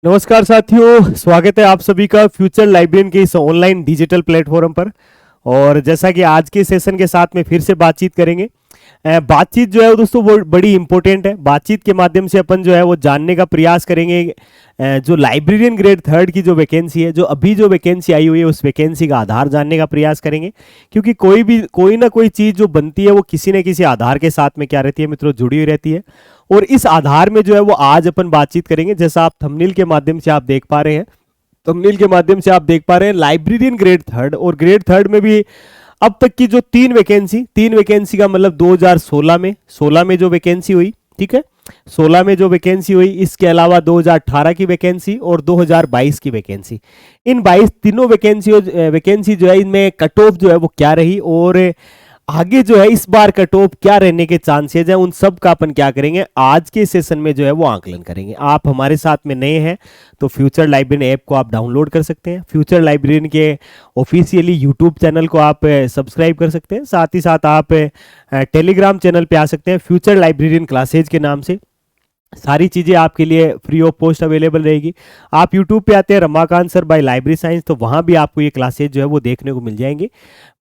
नमस्कार साथियों, स्वागत है आप सभी का फ्यूचर लाइब्रेरियन के इस ऑनलाइन डिजिटल प्लेटफॉर्म पर। और जैसा कि आज के सेशन के साथ में फिर से बातचीत करेंगे। बातचीत जो है वो दोस्तों वो बड़ी इंपॉर्टेंट है। बातचीत के माध्यम से अपन जो है वो जानने का प्रयास करेंगे जो लाइब्रेरियन ग्रेड थर्ड की जो वैकेंसी है, जो वैकेंसी आई हुई है, उस वैकेंसी का आधार जानने का प्रयास करेंगे। क्योंकि कोई ना कोई चीज़ जो बनती है वो किसी न किसी आधार के साथ में क्या रहती है मित्रों, जुड़ी हुई रहती है। और इस आधार में जो है वो आज अपन बातचीत करेंगे। जैसा आप थंबनेल के माध्यम से आप देख पा रहे हैं, लाइब्रेरियन ग्रेड थर्ड, और ग्रेड थर्ड में भी अब तक की जो तीन वैकेंसी का मतलब 2016 में जो वैकेंसी हुई, ठीक है, 16 में जो वैकेंसी हुई, इसके अलावा 2018 की वैकेंसी और 2022 की वैकेंसी। इन 22 तीनों वैकेंसी जो है इनमें कट ऑफ जो है वो क्या रही, और आगे जो है इस बार कट ऑफ क्या रहने के चांसेस हैं, उन सब का अपन क्या करेंगे आज के सेशन में जो है वो आकलन करेंगे। आप हमारे साथ में नए हैं तो फ्यूचर लाइब्रेरियन ऐप को आप डाउनलोड कर सकते हैं। फ्यूचर लाइब्रेरियन के ऑफिशियली यूट्यूब चैनल को आप सब्सक्राइब कर सकते हैं। साथ ही साथ आप टेलीग्राम चैनल पे आ सकते हैं फ्यूचर लाइब्रेरियन क्लासेज के नाम से। सारी चीज़ें आपके लिए फ्री ऑफ कॉस्ट अवेलेबल रहेगी। आप यूट्यूब पे आते हैं Ramakant sir by library science, तो वहाँ भी आपको ये क्लासेज जो है वो देखने को मिल जाएंगे।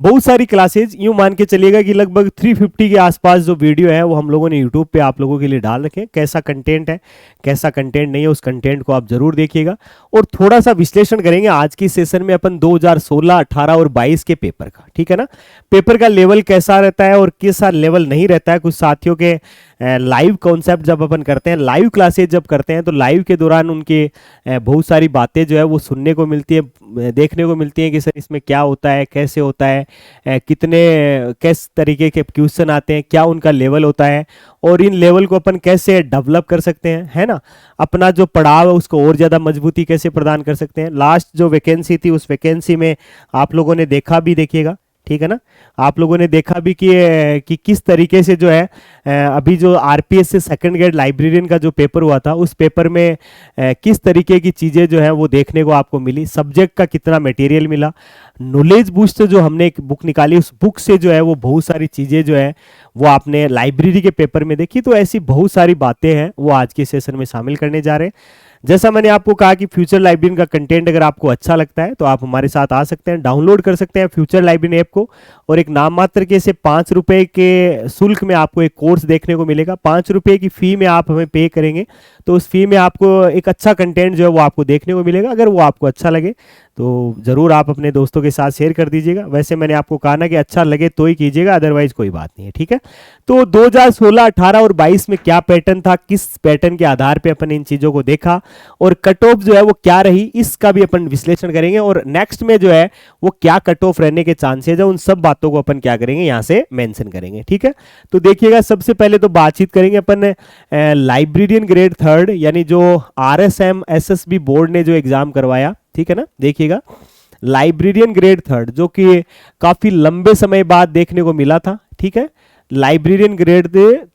बहुत सारी क्लासेज, यूँ मान के चलिएगा कि लगभग 350 के आसपास जो वीडियो है वो हम लोगों ने यूट्यूब पे आप लोगों के लिए डाल रखे हैं। कैसा कंटेंट है, कैसा कंटेंट नहीं है, उस कंटेंट को आप जरूर देखिएगा। और थोड़ा सा विश्लेषण करेंगे आज की सेशन में अपन 2016, 18 और 22 के पेपर का, ठीक है ना। पेपर का लेवल कैसा रहता है और कैसा लेवल नहीं रहता है। कुछ साथियों के लाइव कॉन्सेप्ट जब अपन करते हैं, लाइव क्लासेज जब करते हैं, तो लाइव के दौरान उनके बहुत सारी बातें जो है वो सुनने को मिलती है, देखने को मिलती है कि सर इसमें क्या होता है, कैसे होता है, किस तरीके के क्वेश्चन आते हैं, क्या उनका लेवल होता है, और इन लेवल को अपन कैसे डेवलप कर सकते हैं, है ना। अपना जो पड़ाव है उसको और ज़्यादा मजबूती कैसे प्रदान कर सकते हैं। लास्ट जो वैकेंसी थी उस वैकेंसी में आप लोगों ने देखा भी, देखिएगा, ठीक है ना। आप लोगों ने देखा भी कि किस तरीके से जो है अभी जो आरपीएस से सेकंड ग्रेड लाइब्रेरियन का जो पेपर हुआ था, उस पेपर में किस तरीके की चीज़ें जो है वो देखने को आपको मिली, सब्जेक्ट का कितना मटेरियल मिला। नॉलेज बूस्ट जो हमने एक बुक निकाली, उस बुक से जो है वो बहुत सारी चीज़ें जो है वो आपने लाइब्रेरी के पेपर में देखी। तो ऐसी बहुत सारी बातें हैं वो आज के सेशन में शामिल करने जा रहे हैं। जैसा मैंने आपको कहा कि फ्यूचर लाइब्रेरियन का कंटेंट अगर आपको अच्छा लगता है तो आप हमारे साथ आ सकते हैं, डाउनलोड कर सकते हैं फ्यूचर लाइब्रेरियन ऐप को। और एक नाम मात्र के से 5 रुपए के शुल्क में आपको एक कोर्स देखने को मिलेगा। 5 रुपए की फ़ी में आप हमें पे करेंगे तो उस फी में आपको एक अच्छा कंटेंट जो है वो आपको देखने को मिलेगा। अगर वो आपको अच्छा लगे तो ज़रूर आप अपने दोस्तों के साथ शेयर कर दीजिएगा। वैसे मैंने आपको कहा ना कि अच्छा लगे तो ही कीजिएगा, अदरवाइज कोई बात नहीं है, ठीक है। तो 2016, 18 और 22 में क्या पैटर्न था, किस पैटर्न के आधार पे अपन इन चीज़ों को देखा, और कट ऑफ जो है वो क्या रही, इसका भी अपन विश्लेषण करेंगे। और नेक्स्ट में जो है वो क्या कट ऑफ रहने के चांसेज है, उन सब बातों को अपन क्या करेंगे यहाँ से मेंशन करेंगे, ठीक है। तो देखिएगा, सबसे पहले तो बातचीत करेंगे अपन लाइब्रेरियन ग्रेड थर्ड, यानी जो RSM SSB बोर्ड ने जो एग्जाम करवाया, ठीक है ना। देखिएगा, लाइब्रेरियन ग्रेड थर्ड जो कि काफी लंबे समय बाद देखने को मिला था, ठीक है। लाइब्रेरियन ग्रेड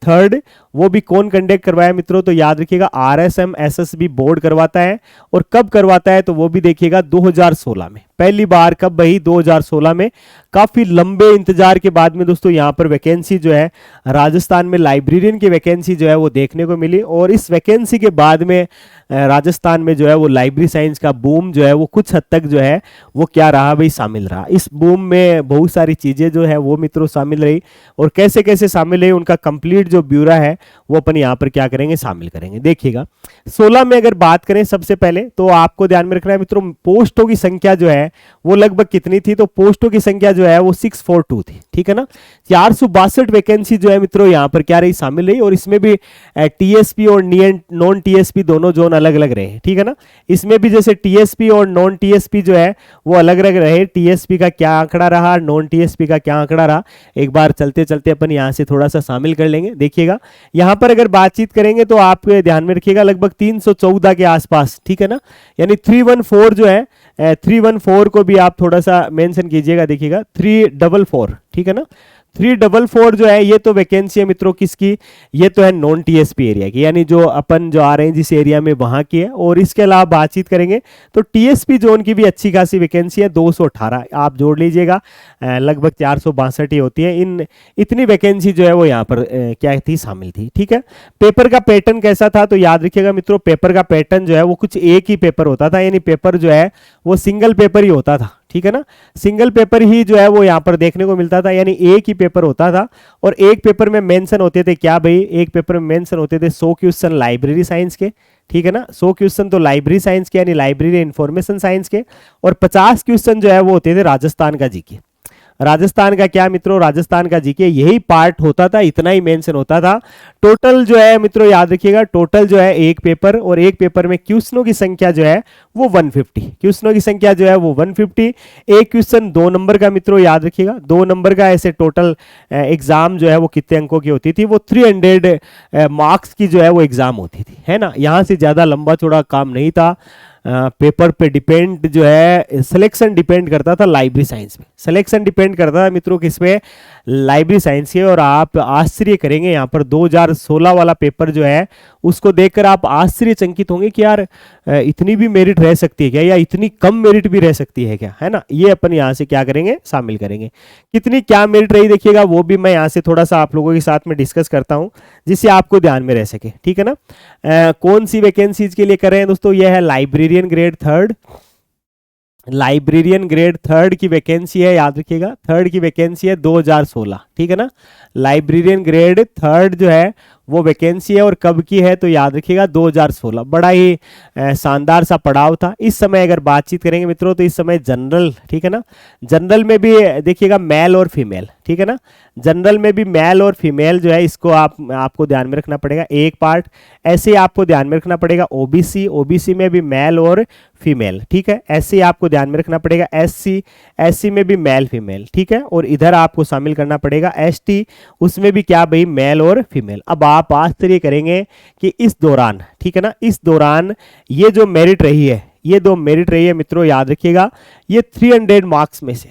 थर्ड वो भी कौन कंडक्ट करवाया मित्रों, तो याद रखिएगा RSM SSB बोर्ड करवाता है। और कब करवाता है तो वो भी देखिएगा 2016 में, पहली बार कब वही 2016 में। काफी लंबे इंतजार के बाद में दोस्तों यहाँ पर वैकेंसी जो है राजस्थान में लाइब्रेरियन की वैकेंसी जो है वो देखने को मिली। और इस वैकेंसी के बाद में राजस्थान में जो है वो लाइब्रेरी साइंस का बूम जो है वो कुछ हद तक जो है वो क्या रहा भाई, शामिल रहा। इस बूम में बहुत सारी चीजें जो है वो मित्रों शामिल रही, और कैसे कैसे शामिल रही उनका कंप्लीट जो ब्यूरा है वो अपन यहाँ पर क्या करेंगे, शामिल करेंगे। देखिएगा, 16 में अगर बात करें सबसे पहले तो आपको ध्यान में रखना है मित्रों, पोस्टों की संख्या जो है वो लगभग कितनी थी, तो पोस्टों की संख्या जो है वो 642 थी, ठीक है ना। 462 वैकेंसी जो है मित्रों यहाँ पर क्या रही, शामिल रही। और इसमें भी टीएसपी और नॉन टीएसपी दोनों जोन अलग अलग रहे, ठीक है ना। इसमें भी जैसे टीएसपी और नॉन टीएसपी जो है वो अलग अलग रहे। टीएसपी का क्या आंकड़ा रहा, नॉन टीएसपी का क्या आंकड़ा रहा, एक बार चलते चलते अपन यहाँ से थोड़ा सा शामिल कर लेंगे। देखिएगा, यहाँ पर अगर बातचीत करेंगे तो आप ध्यान में रखिएगा लगभग 314 के आसपास, ठीक है ना। यानी 314 जो है 314 को भी आप थोड़ा सा मेंशन कीजिएगा। देखिएगा 344, ठीक है ना। 344 जो है ये तो वैकेंसी है मित्रों किसकी, ये तो है नॉन टीएसपी एरिया की, यानी जो अपन जो आ रहे हैं जिस एरिया में वहां की है। और इसके अलावा बातचीत करेंगे तो टीएसपी जोन की भी अच्छी खासी वैकेंसी है, 218 आप जोड़ लीजिएगा, लगभग 462 ही होती है। इन इतनी वैकेंसी जो है वो यहाँ पर क्या थी, शामिल थी। ठीक है, पेपर का पैटर्न कैसा था, तो याद रखिएगा मित्रों, पेपर का पैटर्न जो है वो कुछ एक ही पेपर होता था, यानी पेपर जो है वो सिंगल पेपर ही होता था। ठीक है ना, सिंगल पेपर ही जो है वो यहाँ पर देखने को मिलता था, यानी एक ही पेपर होता था। और एक पेपर में मेंशन होते थे क्या भाई, एक पेपर में मेंशन होते थे 100 क्वेश्चन लाइब्रेरी साइंस के। ठीक है ना, 100 क्वेश्चन तो लाइब्रेरी साइंस के यानी लाइब्रेरी इंफॉर्मेशन साइंस के, और 50 क्वेश्चन जो है वो होते थे राजस्थान का जीके। राजस्थान का क्या मित्रों, राजस्थान का जीके यही पार्ट होता था, इतना ही मेंशन होता था। टोटल जो है मित्रों याद रखिएगा, टोटल जो है एक पेपर, और एक पेपर में क्वेश्चनों की संख्या जो है वो 150, क्वेश्चनों की संख्या जो है वो 150। एक क्वेश्चन 2 नंबर का मित्रों याद रखिएगा, 2 नंबर का। ऐसे टोटल एग्जाम जो है वो कितने अंकों की होती थी, वो 300 मार्क्स की जो है वो एग्जाम होती थी, है ना। यहाँ से ज्यादा लंबा चौड़ा काम नहीं था। पेपर पे डिपेंड जो है, सिलेक्शन डिपेंड करता था लाइब्रेरी साइंस में, सिलेक्शन डिपेंड करता था मित्रों किस पे, लाइब्रेरी साइंस के। और आप आश्चर्य करेंगे यहाँ पर 2016 वाला पेपर जो है उसको देखकर आप आश्चर्यचकित होंगे कि यार इतनी भी मेरिट रह सकती है क्या, या इतनी कम मेरिट भी रह सकती है क्या, है ना। ये अपन यहाँ से क्या करेंगे, शामिल करेंगे। कितनी क्या मेरिट रही देखिएगा, वो भी मैं यहाँ से थोड़ा सा आप लोगों के साथ में डिस्कस करता हूँ, जिससे आपको ध्यान में रह सके। ठीक है ना, कौन सी वैकेंसीज के लिए कर रहे हैं दोस्तों, ये है librarian grade third, librarian grade third की वैकेंसी है, याद रखिएगा, थर्ड की वैकेंसी है 2016। ठीक है ना, लाइब्रेरियन ग्रेड थर्ड जो है वो वैकेंसी है, और कब की है तो याद रखिएगा 2016। बड़ा ही शानदार सा पड़ाव था। इस समय अगर बातचीत करेंगे मित्रों तो इस समय जनरल, ठीक है ना, जनरल में भी देखिएगा मेल और फीमेल, ठीक है ना, जनरल में भी मेल और फीमेल जो है इसको आपको ध्यान में रखना पड़ेगा, एक पार्ट। ऐसे ही आपको ध्यान में रखना पड़ेगा ओबीसी, ओबीसी में भी मेल और फीमेल। ठीक है, ऐसे ही आपको ध्यान में रखना पड़ेगा एससी, एससी में भी मेल फीमेल। ठीक है, और इधर आपको शामिल करना पड़ेगा एसटी, उसमें भी क्या भाई, मेल और फीमेल। अब आप आश्चर्य करेंगे कि इस दौरान, ठीक है ना, इस दौरान ये जो मेरिट रही है, ये 2 मेरिट रही है मित्रों, याद रखिएगा, ये 300 मार्क्स में से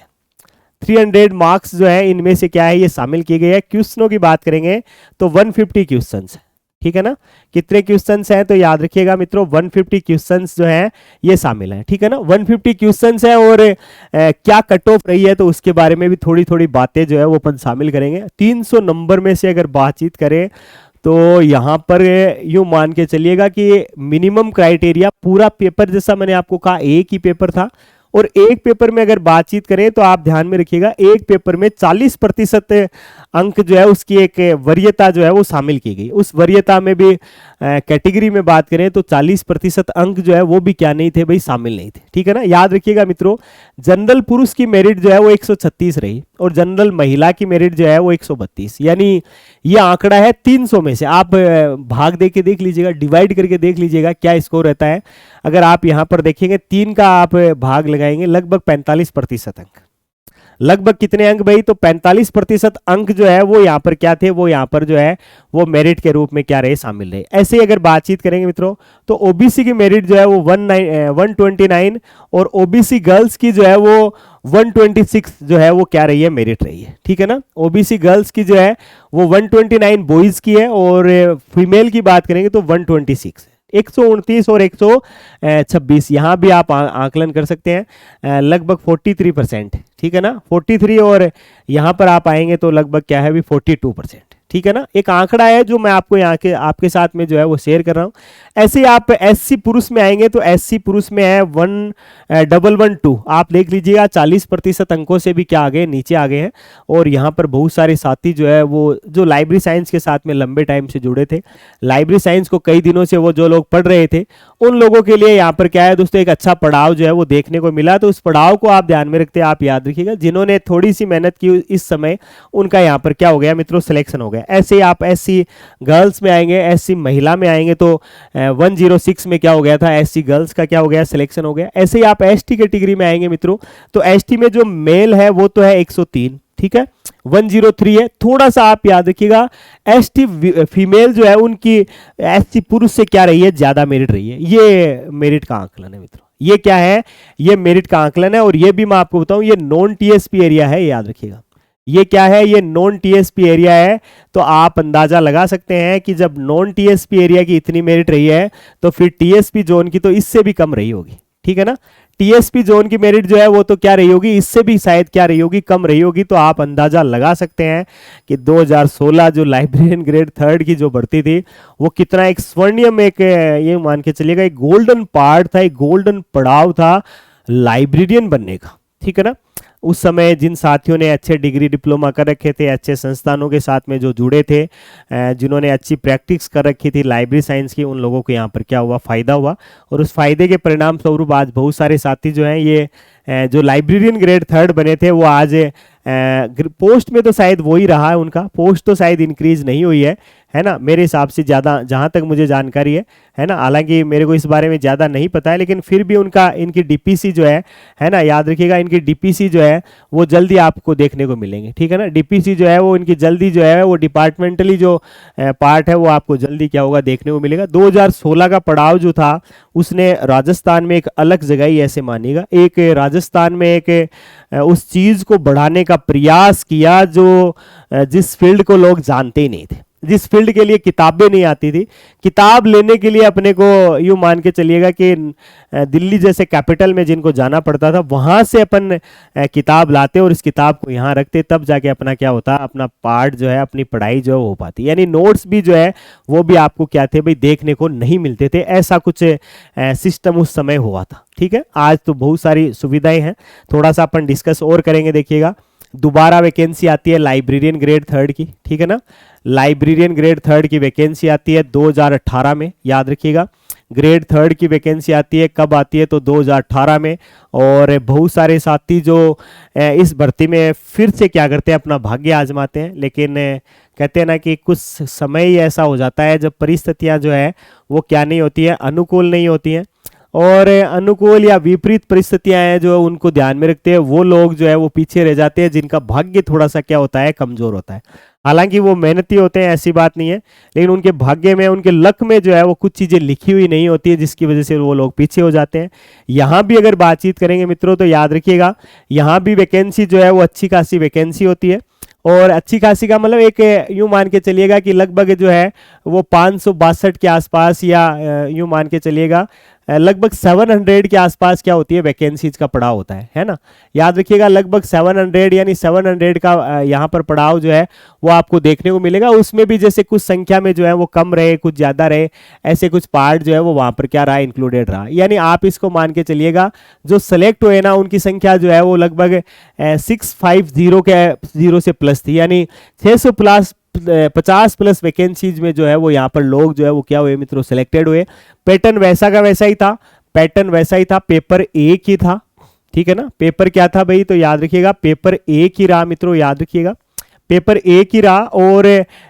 300 मार्क्स जो है इनमें से क्या है, ये शामिल किए गए हैं। क्वेश्चनों की बात करेंगे तो 150 क्वेश्चंस, ठीक है ना, कितने क्वेश्चंस हैं तो याद रखिएगा मित्रों 150 क्वेश्चंस जो हैं ये शामिल हैं। ठीक है ना, 150 क्वेश्चंस है, और क्या कट ऑफ रही है तो उसके बारे में भी थोड़ी थोड़ी बातें जो है वो अपन शामिल करेंगे। 300 नंबर में से अगर बातचीत करें तो यहाँ पर यूं मान के चलिएगा कि मिनिमम क्राइटेरिया, पूरा पेपर जैसा मैंने आपको कहा एक ही पेपर था, और एक पेपर में अगर बातचीत करें तो आप ध्यान में रखिएगा एक पेपर में 40% अंक जो है उसकी एक वरीयता जो है वो शामिल की गई। उस वरीयता में भी कैटेगरी में बात करें तो 40% अंक जो है वो भी क्या नहीं थे भाई, शामिल नहीं थे। ठीक है ना, याद रखिएगा मित्रों, जनरल पुरुष की मेरिट जो है वो 136 रही, और जनरल महिला की मेरिट जो है वो 132, यानी ये आंकड़ा है 300 में से। आप भाग दे के देख लीजिएगा, डिवाइड करके देख लीजिएगा क्या स्कोर रहता है। अगर आप यहाँ पर देखेंगे 3 का आप भाग लगाएंगे, लगभग 45% अंक, लगभग कितने अंक भाई, तो 45% अंक जो है वो यहाँ पर क्या थे, वो यहाँ पर जो है वो मेरिट के रूप में क्या रहे, शामिल रहे। ऐसे ही अगर बातचीत करेंगे मित्रों तो ओबीसी की मेरिट जो है वो 129, और ओबीसी गर्ल्स की जो है वो 126 जो है वो क्या रही है, मेरिट रही है। ठीक है ना, ओबीसी गर्ल्स की जो है वो 129 बॉयज की है, और फीमेल की बात करेंगे तो 126, 129 और 126, यहाँ भी आप आकलन कर सकते हैं, लगभग 43%। ठीक है ना, 43, और यहाँ पर आप आएंगे तो लगभग क्या है भी 42%। ठीक है ना, एक आंकड़ा है जो मैं आपको यहाँ के आपके साथ में जो है वो शेयर कर रहा हूँ। ऐसे ही आप एससी पुरुष में आएंगे तो एससी पुरुष में है 1112, आप देख लीजिएगा 40% अंकों से भी क्या आ गए, नीचे आ गए हैं। और यहाँ पर बहुत सारे साथी जो है वो जो लाइब्रेरी साइंस के साथ में लंबे टाइम से जुड़े थे, लाइब्रेरी साइंस को कई दिनों से वो जो लोग पढ़ रहे थे, उन लोगों के लिए यहाँ पर क्या है दोस्तों, एक अच्छा पड़ाव जो है वो देखने को मिला। तो उस पड़ाव को आप ध्यान में रखते हैं, आप याद रखिएगा, जिन्होंने थोड़ी सी मेहनत की इस समय उनका यहाँ पर क्या हो गया मित्रों, सिलेक्शन हो गया। ऐसे ही आप एससी गर्ल्स में आएंगे, एससी महिला में आएंगे तो 106 में क्या हो गया था, एससी गर्ल्स का क्या हो गया, सिलेक्शन हो गया। ऐसे ही आप एसटी कैटेगरी में आएंगे मित्रों तो एसटी में जो मेल है वो तो है 103, ठीक है, 103 है। थोड़ा सा आप याद रखिएगा एसटी फीमेल जो है उनकी एससी पुरुष से क्या रही है, ज्यादा मेरिट रही है। ये मेरिट का आंकलन है मित्रों, ये क्या है, ये मेरिट का आंकलन है। और ये भी मैं आपको बताऊं, ये नॉन टीएसपी एरिया है, याद रखिएगा, ये क्या है, ये नॉन टीएसपी एरिया है। तो आप अंदाजा लगा सकते हैं कि जब नॉन टीएसपी एरिया की इतनी मेरिट रही है तो फिर टीएसपी जोन की तो इससे भी कम रही होगी, ठीक है ना। टीएसपी जोन की मेरिट जो है वो तो क्या रही होगी, इससे भी शायद क्या रही होगी, कम रही होगी। तो आप अंदाजा लगा सकते हैं कि 2016 जो लाइब्रेरियन ग्रेड थर्ड की जो भर्ती थी वो कितना एक स्वर्णिम, एक ये मान के चलिएगा एक गोल्डन पार्ट था, एक गोल्डन पड़ाव था लाइब्रेरियन बनने का, ठीक है ना। उस समय जिन साथियों ने अच्छे डिग्री डिप्लोमा कर रखे थे, अच्छे संस्थानों के साथ में जो जुड़े थे, जिन्होंने अच्छी प्रैक्टिस कर रखी थी लाइब्रेरी साइंस की, उन लोगों को यहाँ पर क्या हुआ, फ़ायदा हुआ। और उस फायदे के परिणाम स्वरूप आज बहुत सारे साथी जो हैं ये जो लाइब्रेरियन ग्रेड थर्ड बने थे वो आज पोस्ट में तो शायद वो ही रहा है, उनका पोस्ट तो शायद इंक्रीज नहीं हुई है ना, मेरे हिसाब से ज़्यादा, जहाँ तक मुझे जानकारी है ना। हालांकि मेरे को इस बारे में ज़्यादा नहीं पता है, लेकिन फिर भी उनका, इनकी डीपीसी जो है ना, याद रखिएगा इनकी डीपीसी जो है वो जल्दी आपको देखने को मिलेंगे, ठीक है ना। डीपीसी जो है वो इनकी जल्दी जो है वो डिपार्टमेंटली जो पार्ट है वो आपको जल्दी क्या होगा, देखने को मिलेगा। 2016 का पड़ाव जो था उसने राजस्थान में एक अलग जगह ही ऐसे मानिएगा, एक राजस्थान में एक उस चीज़ को बढ़ाने का प्रयास किया जो जिस फील्ड को लोग जानते ही नहीं थे, जिस फील्ड के लिए किताबें नहीं आती थी। किताब लेने के लिए अपने को यूँ मान के चलिएगा कि दिल्ली जैसे कैपिटल में जिनको जाना पड़ता था, वहाँ से अपन किताब लाते और इस किताब को यहाँ रखते, तब जाके अपना क्या होता, अपना पार्ट जो है, अपनी पढ़ाई जो हो पाती। यानी नोट्स भी जो है वो भी आपको क्या थे भाई, देखने को नहीं मिलते थे। ऐसा कुछ सिस्टम उस समय हुआ था, ठीक है। आज तो बहुत सारी सुविधाएं हैं, थोड़ा सा अपन डिस्कस और करेंगे। देखिएगा दोबारा वैकेंसी आती है लाइब्रेरियन ग्रेड थर्ड की, ठीक है ना। लाइब्रेरियन ग्रेड थर्ड की वैकेंसी आती है 2018 में, याद रखिएगा। ग्रेड थर्ड की वैकेंसी आती है कब आती है, तो 2018 में। और बहुत सारे साथी जो इस भर्ती में फिर से क्या करते हैं, अपना भाग्य आजमाते हैं। लेकिन कहते हैं ना कि कुछ समय ही ऐसा हो जाता है जब परिस्थितियां जो है वो क्या नहीं होती है, अनुकूल नहीं होती हैं। और अनुकूल या विपरीत परिस्थितियां हैं जो उनको ध्यान में रखते हैं, वो लोग जो है वो पीछे रह जाते हैं, जिनका भाग्य थोड़ा सा क्या होता है, कमजोर होता है। हालांकि वो मेहनती होते हैं, ऐसी बात नहीं है, लेकिन उनके भाग्य में, उनके लक में जो है वो कुछ चीज़ें लिखी हुई नहीं होती है, जिसकी वजह से वो लोग पीछे हो जाते हैं। यहाँ भी अगर बातचीत करेंगे मित्रों तो याद रखिएगा, यहाँ भी वैकेंसी जो है वो अच्छी खासी वैकेंसी होती है। और अच्छी खासी का मतलब एक यूं मान के चलिएगा कि लगभग जो है वो 562 के आसपास, या यूं मान के चलिएगा लगभग 700 के आसपास क्या होती है, वैकेंसीज का पड़ाव होता है ना। याद रखिएगा लगभग 700, यानी 700 का यहाँ पर पड़ाव जो है वो आपको देखने को मिलेगा। उसमें भी जैसे कुछ संख्या में जो है वो कम रहे, कुछ ज़्यादा रहे, ऐसे कुछ पार्ट जो है वो वहाँ पर क्या रहा, इंक्लूडेड रहा। यानी आप इसको मान के चलिएगा जो सेलेक्ट हुए ना उनकी संख्या जो है वो लगभग 650 के 0 से प्लस थी, यानी 600 प्लस 50 प्लस वैकेंसीज में जो है वो यहाँ पर लोग जो है वो क्या हुए मित्रों, सिलेक्टेड हुए। पैटर्न वैसा का वैसा ही था, पैटर्न वैसा ही था, पेपर एक ही था, ठीक है ना। पेपर क्या था भाई, तो याद रखिएगा पेपर एक ही रहा मित्रों, याद रखिएगा पेपर एक ही रहा। और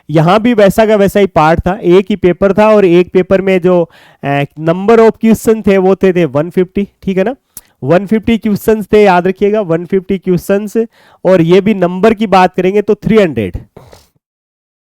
यहाँ भी वैसा का वैसा ही पार्ट था, एक ही पेपर था। और एक पेपर में जो नंबर ऑफ क्वेश्चन थे वो थे 150, ठीक है ना। 150 क्वेश्चंस थे, याद रखिएगा 150 क्वेश्चंस। और ये भी नंबर की बात करेंगे तो 300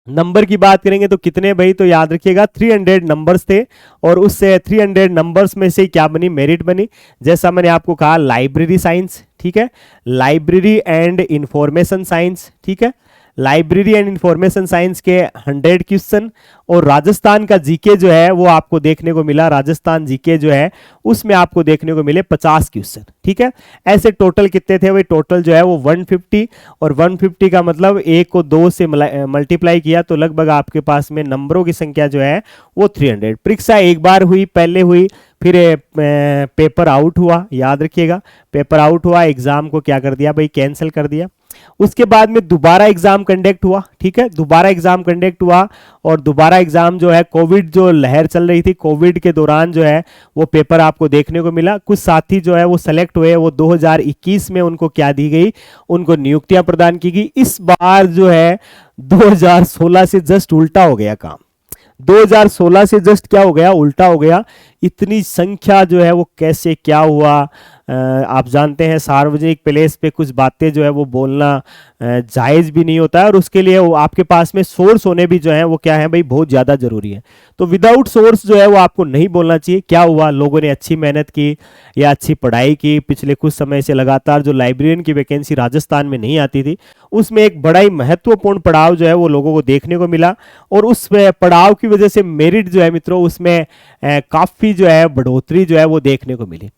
नंबर की बात करेंगे तो कितने भाई, तो याद रखिएगा 300 नंबर्स थे। और उससे 300 नंबर्स में से क्या बनी, मेरिट बनी। जैसा मैंने आपको कहा लाइब्रेरी साइंस, ठीक है, लाइब्रेरी एंड इंफॉर्मेशन साइंस, ठीक है, लाइब्रेरी एंड इंफॉर्मेशन साइंस के 100 क्वेश्चन। और राजस्थान का जीके जो है वो आपको देखने को मिला, राजस्थान जीके जो है उसमें आपको देखने को मिले 50 क्वेश्चन, ठीक है। ऐसे टोटल कितने थे भाई, टोटल जो है वो 150। और 150 का मतलब 1 को 2 से मल्टीप्लाई किया तो लगभग आपके पास में नंबरों की संख्या जो है वो 300। परीक्षा एक बार हुई, पहले हुई, फिर पेपर आउट हुआ, याद रखिएगा पेपर आउट हुआ, एग्जाम को क्या कर दिया भाई, कैंसिल कर दिया। उसके बाद में दोबारा एग्जाम कंडक्ट हुआ, ठीक है, दोबारा एग्जाम कंडक्ट हुआ। और दोबारा एग्जाम जो है, कोविड जो लहर चल रही थी, कोविड के दौरान जो है वो पेपर आपको देखने को मिला। कुछ साथी जो है वो सेलेक्ट हुए, वो 2021 में उनको क्या दी गई, उनको नियुक्तियां प्रदान की गई। इस बार जो है 2016 से जस्ट उल्टा हो गया काम, 2016 से जस्ट क्या हो गया, उल्टा हो गया। इतनी संख्या जो है वो कैसे क्या हुआ, आप जानते हैं सार्वजनिक प्लेस पे कुछ बातें जो है वो बोलना जायज़ भी नहीं होता है, और उसके लिए वो आपके पास में सोर्स होने भी जो है वो क्या है भाई बहुत ज़्यादा ज़रूरी है। तो विदाउट सोर्स जो है वो आपको नहीं बोलना चाहिए। क्या हुआ, लोगों ने अच्छी मेहनत की या अच्छी पढ़ाई की, पिछले कुछ समय से लगातार जो लाइब्रेरियन की वैकेंसी राजस्थान में नहीं आती थी, उसमें एक बड़ा ही महत्वपूर्ण पड़ाव जो है वो लोगों को देखने को मिला, और उस पड़ाव की वजह से मेरिट जो है मित्रों उसमें काफ़ी जो है बढ़ोतरी जो है वो देखने को मिली।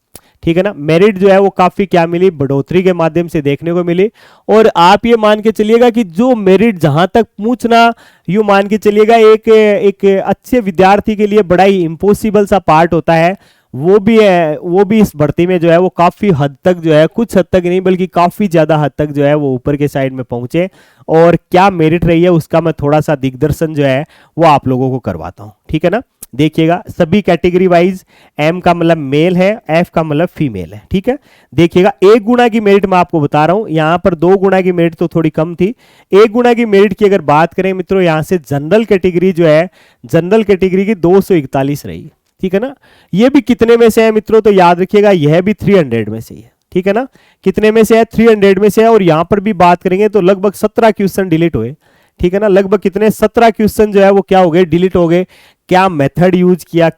ठीक है ना, मेरिट जो है वो काफी क्या मिली, बढ़ोतरी के माध्यम से देखने को मिली। और आप ये मान के चलिएगा कि जो मेरिट जहां तक पूछना, यूं मान के चलिएगा एक अच्छे विद्यार्थी के लिए बड़ा ही इम्पॉसिबल सा पार्ट होता है, वो भी है, वो भी इस भर्ती में जो है वो काफी हद तक जो है, कुछ हद तक नहीं बल्कि काफी ज्यादा हद तक जो है वो ऊपर के साइड में पहुंचे। और क्या मेरिट रही है उसका मैं थोड़ा सा दिग्दर्शन जो है वो आप लोगों को करवाता हूं। ठीक है ना, देखिएगा सभी कैटेगरी वाइज, एम का मतलब मेल है, एफ का मतलब फीमेल है। ठीक है, देखिएगा 1 गुना की मेरिट मैं आपको बता रहा हूं, यहां पर 2 गुना की मेरिट तो थोड़ी कम थी। 1 गुना की मेरिट की अगर बात करें मित्रों, यहां से जनरल कैटेगरी जो है, जनरल कैटेगरी की 241 रही। ठीक है ना, ये भी कितने में से है मित्रों, तो याद रखिएगा यह भी 300 में से ही है। ठीक है ना, कितने में से है, 300 में से है। और यहां पर भी बात करेंगे तो लगभग 17 क्वेश्चन डिलीट हुए। ठीक है ना, लगभग कितने, 17 क्वेश्चन जो है वो क्या हो गए, डिलीट हो गए। क्या मेथड यूज किया,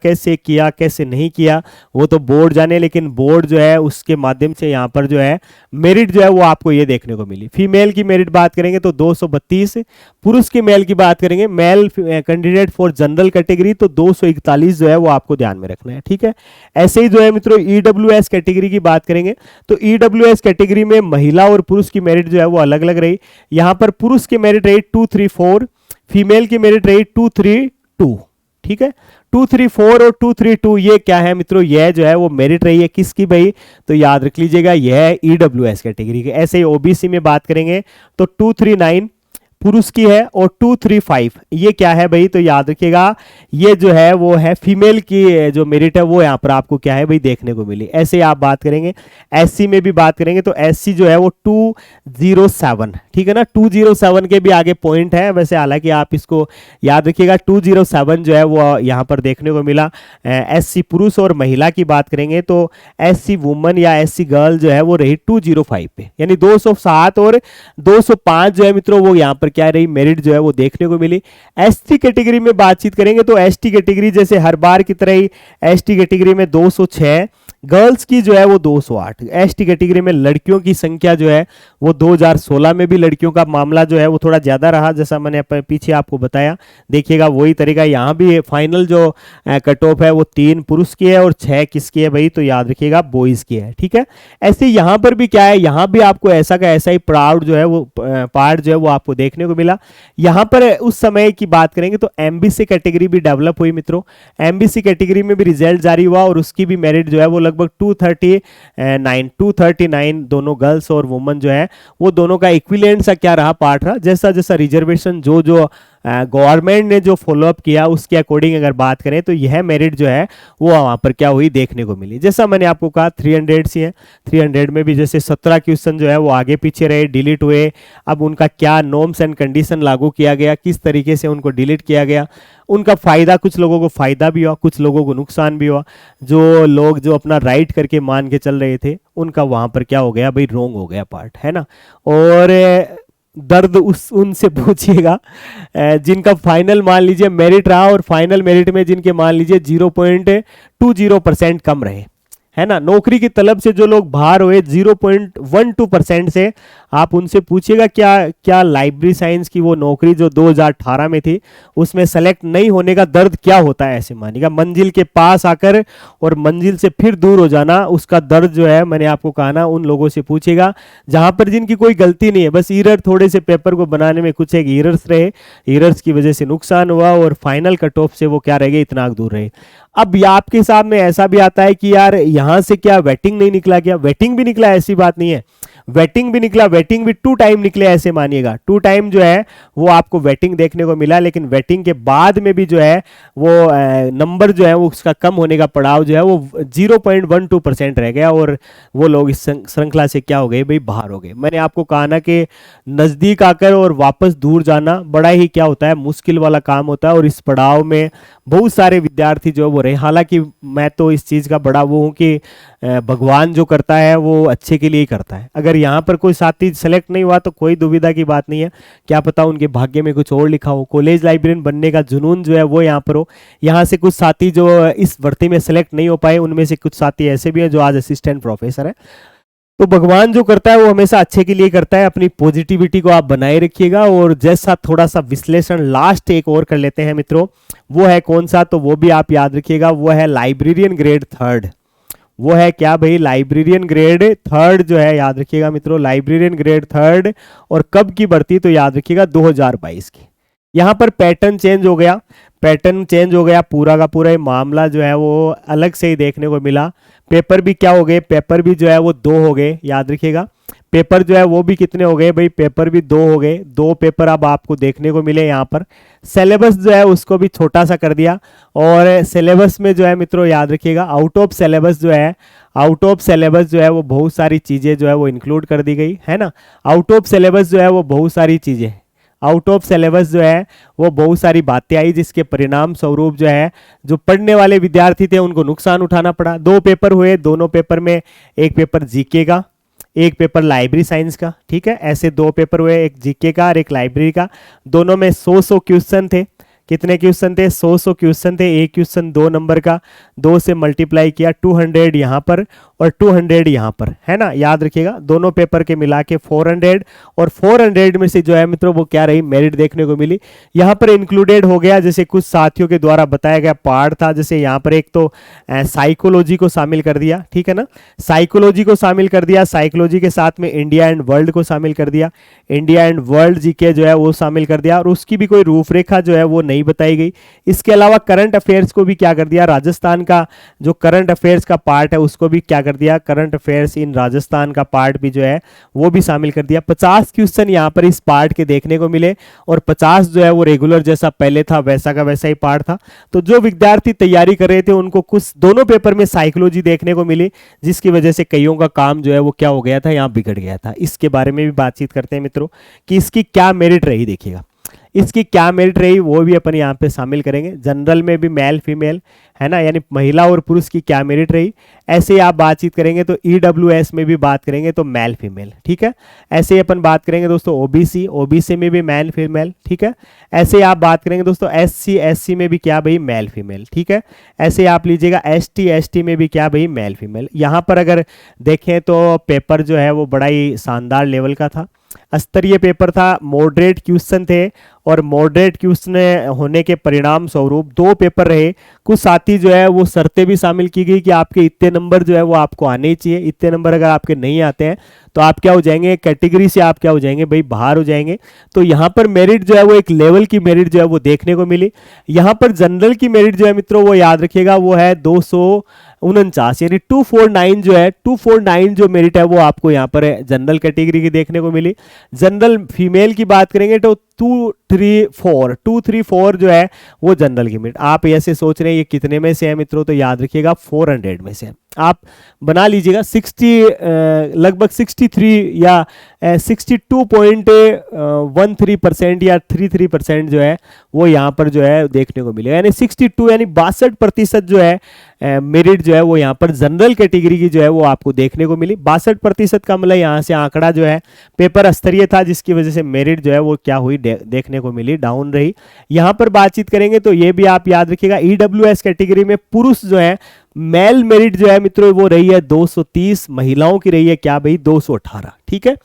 कैसे नहीं किया, वो तो बोर्ड जाने, लेकिन बोर्ड जो है उसके माध्यम से यहाँ पर जो है मेरिट जो है वो आपको ये देखने को मिली। फीमेल की मेरिट बात करेंगे तो 232, पुरुष की मेल की बात करेंगे, male candidate for general category, तो 241 जो है वो आपको ध्यान में रखना है। ठीक है, ऐसे ही जो है मित्रों ईडब्ल्यूएस कैटेगरी की बात करेंगे तो ईडब्ल्यूएस कैटेगरी में महिला और पुरुष की मेरिट जो है वो अलग अलग रही। यहाँ पर पुरुष की मेरिट रही 234, फीमेल की मेरिट रही 232। ठीक है, 234 और 232 ये क्या है मित्रों, यह जो है वो मेरिट रही है किसकी भाई, तो याद रख लीजिएगा यह है ईडब्ल्यूएस कैटेगरी के। ऐसे ही ओबीसी में बात करेंगे तो 239 पुरुष की है और 235 ये क्या है भाई, तो याद रखिएगा ये जो है वो है फीमेल की जो मेरिट है वो यहाँ पर आपको क्या है भाई देखने को मिली। ऐसे ही आप बात करेंगे एससी में भी बात करेंगे तो एससी जो है वो 207। ठीक है ना, 207 के भी आगे पॉइंट है वैसे, हालांकि आप इसको याद रखिएगा 207 जो है वो यहाँ पर देखने को मिला। एससी पुरुष और महिला की बात करेंगे तो एससी वुमन या एससी गर्ल जो है वो रही 205 पे, यानी 207 और 205 जो है मित्रों वो यहाँ पर क्या रही मेरिट जो है वो देखने को मिली। एसटी कैटेगरी में बातचीत करेंगे तो एसटी कैटेगरी जैसे हर बार की तरह ही एसटी कैटेगरी में 206, गर्ल्स की जो है वो 208। एसटी कैटेगरी में लड़कियों की संख्या जो है वो 2016 में भी लड़कियों का मामला जो है वो थोड़ा ज्यादा रहा, जैसा मैंने पीछे आपको बताया। देखिएगा वही तरीका यहाँ भी फाइनल जो कट ऑफ है वो 3 पुरुष की है और 6 किसकी है भाई, तो याद रखिएगा बॉयज की है। ठीक है, ऐसे यहाँ पर भी क्या है, यहाँ भी आपको ऐसा का ऐसा ही प्राउड जो है वो पार्ट जो है वो आपको देखने को मिला। यहाँ पर उस समय की बात करेंगे तो एमबीसी कैटेगरी भी डेवलप हुई मित्रों, एमबीसी कैटेगरी में भी रिजल्ट जारी हुआ और उसकी भी मेरिट जो है वो लगभग 239 दोनों गर्ल्स और वुमन जो है वो दोनों का इक्विवेलेंट सा क्या रहा पार्ट रहा। जैसा जैसा रिजर्वेशन जो गवर्नमेंट ने जो फॉलोअप किया उसके अकॉर्डिंग अगर बात करें तो यह मेरिट जो है वो वहां पर क्या हुई देखने को मिली। जैसा मैंने आपको कहा 300 सी है, 300 में भी जैसे 17 क्वेश्चन जो है वो आगे पीछे रहे, डिलीट हुए। अब उनका क्या नॉर्म्स एंड कंडीशन लागू किया गया, किस तरीके से उनको डिलीट किया गया, उनका फायदा, कुछ लोगों को फायदा भी हुआ, कुछ लोगों को नुकसान भी हुआ। जो लोग जो अपना राइट करके मान के चल रहे थे उनका वहां पर क्या हो गया भाई, रॉन्ग हो गया पार्ट, है ना। और दर्द उनसे पूछिएगा जिनका फाइनल मान लीजिए मेरिट रहा और फाइनल मेरिट में जिनके मान लीजिए 0.20% कम रहे, है ना। नौकरी की तलब से जो लोग बाहर हुए 0.12% से, आप उनसे पूछिएगा क्या लाइब्रेरी साइंस की वो नौकरी जो 2018 में थी उसमें सेलेक्ट नहीं होने का दर्द क्या होता है। ऐसे मानिएगा मंजिल के पास आकर और मंजिल से फिर दूर हो जाना, उसका दर्द जो है मैंने आपको कहा ना, उन लोगों से पूछेगा जहां पर जिनकी कोई गलती नहीं है, बस ईरर थोड़े से पेपर को बनाने में कुछ एक ईरर्स रहे, ईरर्स की वजह से नुकसान हुआ और फाइनल कट ऑफ से वो क्या रह गए, इतना दूर रहे। अब आपके हिसाब में ऐसा भी आता है कि यार यहां से क्या वेटिंग नहीं निकला, क्या वेटिंग भी निकला, ऐसी बात नहीं है, वेटिंग भी निकला, वेटिंग भी 2 टाइम निकले। ऐसे मानिएगा 2 टाइम जो है वो आपको वेटिंग देखने को मिला, लेकिन वेटिंग के बाद में भी जो है वो नंबर जो है वो उसका कम होने का पड़ाव जो है वो 0.12% रह गया और वो लोग इस श्रृंखला से क्या हो गए भाई, बाहर हो गए। मैंने आपको कहा ना कि नजदीक आकर और वापस दूर जाना बड़ा ही क्या होता है, मुश्किल वाला काम होता है और इस पड़ाव में बहुत सारे विद्यार्थी जो वो रहे। हालांकि मैं तो इस चीज का बड़ा वो हूं कि भगवान जो करता है वो अच्छे के लिए ही करता है। अगर यहाँ पर कोई साथी सेलेक्ट नहीं हुआ तो कोई दुविधा की बात नहीं है, क्या पता उनके भाग्य में कुछ और लिखा हो, कॉलेज लाइब्रेरियन बनने का जुनून जो है वो यहाँ पर हो। यहाँ से कुछ साथी जो इस भर्ती में सेलेक्ट नहीं हो पाए, उनमें से कुछ साथी ऐसे भी हैं जो आज असिस्टेंट प्रोफेसर है। तो भगवान जो करता है वो हमेशा अच्छे के लिए करता है। अपनी पॉजिटिविटी को आप बनाए रखिएगा। और जैसा थोड़ा सा विश्लेषण लास्ट एक और कर लेते हैं मित्रों, वो है कौन सा, तो वो भी आप याद रखिएगा, वो है लाइब्रेरियन ग्रेड थर्ड। वो है क्या भाई, लाइब्रेरियन ग्रेड थर्ड जो है, याद रखिएगा मित्रों, लाइब्रेरियन ग्रेड थर्ड। और कब की भर्ती, तो याद रखिएगा 2022 की। यहाँ पर पैटर्न चेंज हो गया, पैटर्न चेंज हो गया, पूरा का पूरा मामला जो है वो अलग से ही देखने को मिला। पेपर भी क्या हो गए, पेपर भी जो है वो 2 हो गए, याद रखिएगा। पेपर जो है वो भी कितने हो गए भाई, पेपर भी 2 हो गए, 2 पेपर अब आपको देखने को मिले यहाँ पर। सिलेबस जो है उसको भी छोटा सा कर दिया। और सिलेबस में जो है मित्रों याद रखिएगा, आउट ऑफ सिलेबस जो है, आउट ऑफ सिलेबस जो है वो बहुत सारी चीज़ें जो है वो इंक्लूड कर दी गई है ना। आउट ऑफ सिलेबस जो है वो बहुत सारी चीज़ें, आउट ऑफ सिलेबस जो है वो बहुत सारी बातें आई, जिसके परिणाम स्वरूप जो है जो पढ़ने वाले विद्यार्थी थे उनको नुकसान उठाना पड़ा। 2 पेपर हुए, दोनों पेपर में एक पेपर जीके का, एक पेपर लाइब्रेरी साइंस का, ठीक है। ऐसे 2 पेपर हुए, एक जीके का और एक लाइब्रेरी का। दोनों में 100 क्वेश्चन थे। कितने क्वेश्चन थे, 100 क्वेश्चन थे। एक क्वेश्चन 2 नंबर का, 2 से मल्टीप्लाई किया, 200 यहाँ पर और 200 यहाँ पर, है ना। याद रखिएगा दोनों पेपर के मिला के 400, और 400 में से जो है मित्रों वो क्या रही, मेरिट देखने को मिली। यहाँ पर इंक्लूडेड हो गया, जैसे कुछ साथियों के द्वारा बताया गया पार्ट था, जैसे यहाँ पर एक तो साइकोलॉजी को शामिल कर दिया, ठीक है ना, साइकोलॉजी को शामिल कर दिया। साइकोलॉजी के साथ में इंडिया एंड वर्ल्ड को शामिल कर दिया, इंडिया एंड वर्ल्ड जीके जो है वो शामिल कर दिया, और उसकी भी कोई रूपरेखा जो है वो नहीं बताई गई। इसके अलावा करंट अफेयर्स को भी क्या कर दिया, राजस्थान का जो करंट अफेयर्स का पार्ट है उसको भी क्या कर दिया, करंट अफेयर्स इन राजस्थान का पार्ट भी जो है वो भी शामिल कर दिया। 50 क्वेश्चन यहाँ पर इस पार्ट के देखने को मिले, और 50 जो है वो रेगुलर जैसा पहले था वैसा का वैसा ही पार्ट था। तो जो विद्यार्थी तैयारी कर रहे थे उनको कुछ दोनों पेपर में साइकोलॉजी देखने को मिली, जिसकी वजह से कईयों का काम जो है वो क्या हो गया था, यहाँ बिगड़ गया था। इसके बारे में भी बातचीत करते हैं मित्रों कि इसकी क्या मेरिट रही, देखिएगा इसकी क्या मेरिट रही वो भी अपन यहाँ पे शामिल करेंगे। जनरल में भी मेल फीमेल है ना, यानी महिला और पुरुष की क्या मेरिट रही, ऐसे ही आप बातचीत करेंगे। तो ईडब्ल्यूएस में भी बात करेंगे तो मेल फीमेल, ठीक है। ऐसे ही अपन बात करेंगे दोस्तों ओबीसी, ओबीसी में भी मेल फीमेल, ठीक है। ऐसे ही आप बात करेंगे दोस्तों एससी, एससी में भी क्या भाई, मेल फीमेल, ठीक है। ऐसे ही आप लीजिएगा एसटी, एसटी में भी क्या भाई, मेल फीमेल। यहाँ पर अगर देखें तो पेपर जो है वो बड़ा ही शानदार लेवल का था, स्तरीय पेपर था, मॉडरेट क्वेश्चन थे, और मॉडरेट क्वेश्चन होने के परिणाम स्वरूप 2 पेपर रहे। कुछ साथी जो है वो शर्तें भी शामिल की गई कि आपके इतने नंबर जो है वो आपको आने ही चाहिए, इतने नंबर अगर आपके नहीं आते हैं तो आप क्या हो जाएंगे, कैटेगरी से आप क्या हो जाएंगे भाई, बाहर हो जाएंगे। तो यहाँ पर मेरिट जो है वो एक लेवल की मेरिट जो है वो देखने को मिली। यहाँ पर जनरल की मेरिट जो है मित्रों वो याद रखिएगा वो है 249, यानी 249 जो है, 249 जो मेरिट है वो आपको यहाँ पर जनरल कैटेगरी की देखने को मिली। जनरल फीमेल की बात करेंगे तो 234 जो है वो जनरल की मेरिट। आप ऐसे सोच रहे हैं ये कितने में से है मित्रों, तो याद रखिएगा 400 में से है। आप बना लीजिएगा 60, लगभग 63 या 62.13% या 33% जो है वो यहाँ पर जो है देखने को मिलेगा, यानी 62 यानी 62% जो है मेरिट जो है वो यहाँ पर जनरल कैटेगरी की जो है वो आपको देखने को मिली। 62% का मतलब यहाँ से आंकड़ा जो है पेपर स्तरीय था, जिसकी वजह से मेरिट जो है वो क्या हुई, देखने को मिली, डाउन रही। यहाँ पर बातचीत करेंगे तो ये भी आप याद रखिएगा, ईडब्ल्यूएस कैटेगरी में पुरुष जो है मेल मेरिट जो है मित्रों वो रही है 230, महिलाओं की रही है क्या भाई 218, ठीक है।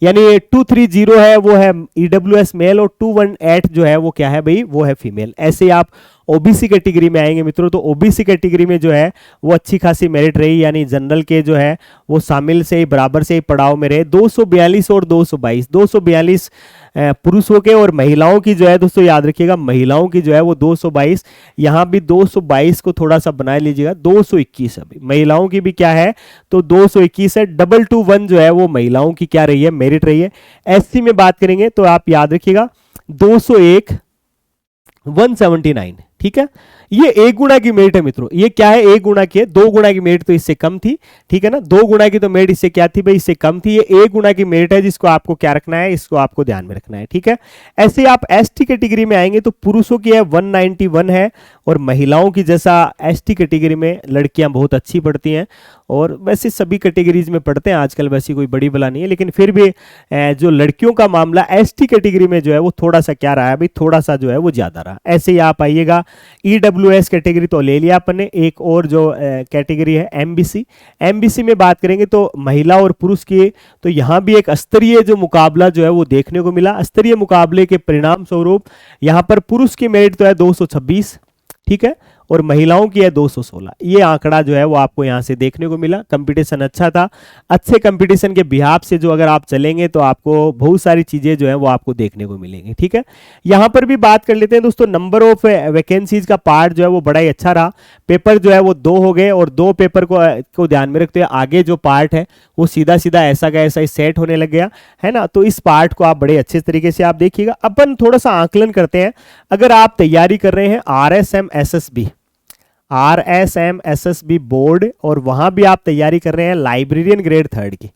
यानी 230 है वो है ईडब्ल्यूएस मेल, और 218 जो है वो क्या है भाई, वो है फीमेल। ऐसे आप ओबीसी कैटेगरी में आएंगे मित्रों, तो ओबीसी कैटेगरी में जो है वो अच्छी खासी मेरिट रही, यानी जनरल के जो है वो शामिल से ही बराबर से ही पड़ाव में रहे। 242 और 222, 242 पुरुषों के, और महिलाओं की जो है दोस्तों याद रखिएगा महिलाओं की जो है वो 222। यहाँ भी 222 को थोड़ा सा बना लीजिएगा, 221 अभी महिलाओं की भी क्या है, तो 221 है। 221 जो है वो महिलाओं की क्या रही है, मेरिट रही है। एससी में बात करेंगे तो आप याद रखिएगा 201, 179, ठीक है। ये 1 गुना की मेरिट है मित्रों, ये क्या है 1 गुना की है, 2 गुना की मेरिट तो इससे कम थी, ठीक है ना। 2 गुना की तो मेरिट इससे क्या थी भाई, इससे कम थी। ये 1 गुना की मेरिट है, जिसको आपको क्या रखना है, इसको आपको ध्यान में रखना है, ठीक है। ऐसे आप एसटी कैटेगरी में आएंगे तो पुरुषों की है 191 है, और महिलाओं की जैसा एसटी कैटेगरी में लड़कियां बहुत अच्छी पढ़ती हैं, और वैसे सभी कैटेगरीज में पढ़ते हैं आजकल, वैसी कोई बड़ी बला नहीं है, लेकिन फिर भी जो लड़कियों का मामला एसटी कैटेगरी में जो है वो थोड़ा सा क्या रहा है भाई, थोड़ा सा जो है वो ज़्यादा रहा। ऐसे ही आप आइएगा ईडब्ल्यूएस कैटेगरी तो ले लिया अपन ने, एक और जो कैटेगरी है एमबीसी, एमबीसी में बात करेंगे तो महिला और पुरुष की, तो यहाँ भी एक स्तरीय जो मुकाबला जो है वो देखने को मिला। स्तरीय मुकाबले के परिणाम स्वरूप यहाँ पर पुरुष की मेरिट तो है 226, ठीक है, और महिलाओं की है 216। ये आंकड़ा जो है वो आपको यहाँ से देखने को मिला। कंपटीशन अच्छा था, अच्छे कंपटीशन के बिहाफ से जो अगर आप चलेंगे तो आपको बहुत सारी चीज़ें जो है वो आपको देखने को मिलेंगी, ठीक है। यहाँ पर भी बात कर लेते हैं दोस्तों, नंबर ऑफ वैकेंसीज का पार्ट जो है वो बड़ा ही अच्छा रहा। पेपर जो है वो 2 हो गए, और 2 पेपर को ध्यान में रखते हुए आगे जो पार्ट है वो सीधा सीधा ऐसा का ऐसा ही सेट होने लग गया है ना। तो इस पार्ट को आप बड़े अच्छे तरीके से आप देखिएगा। अपन थोड़ा सा आकलन करते हैं, अगर आप तैयारी कर रहे हैं RSM SSB बोर्ड, और वहां भी आप तैयारी कर रहे हैं लाइब्रेरियन ग्रेड 3 की,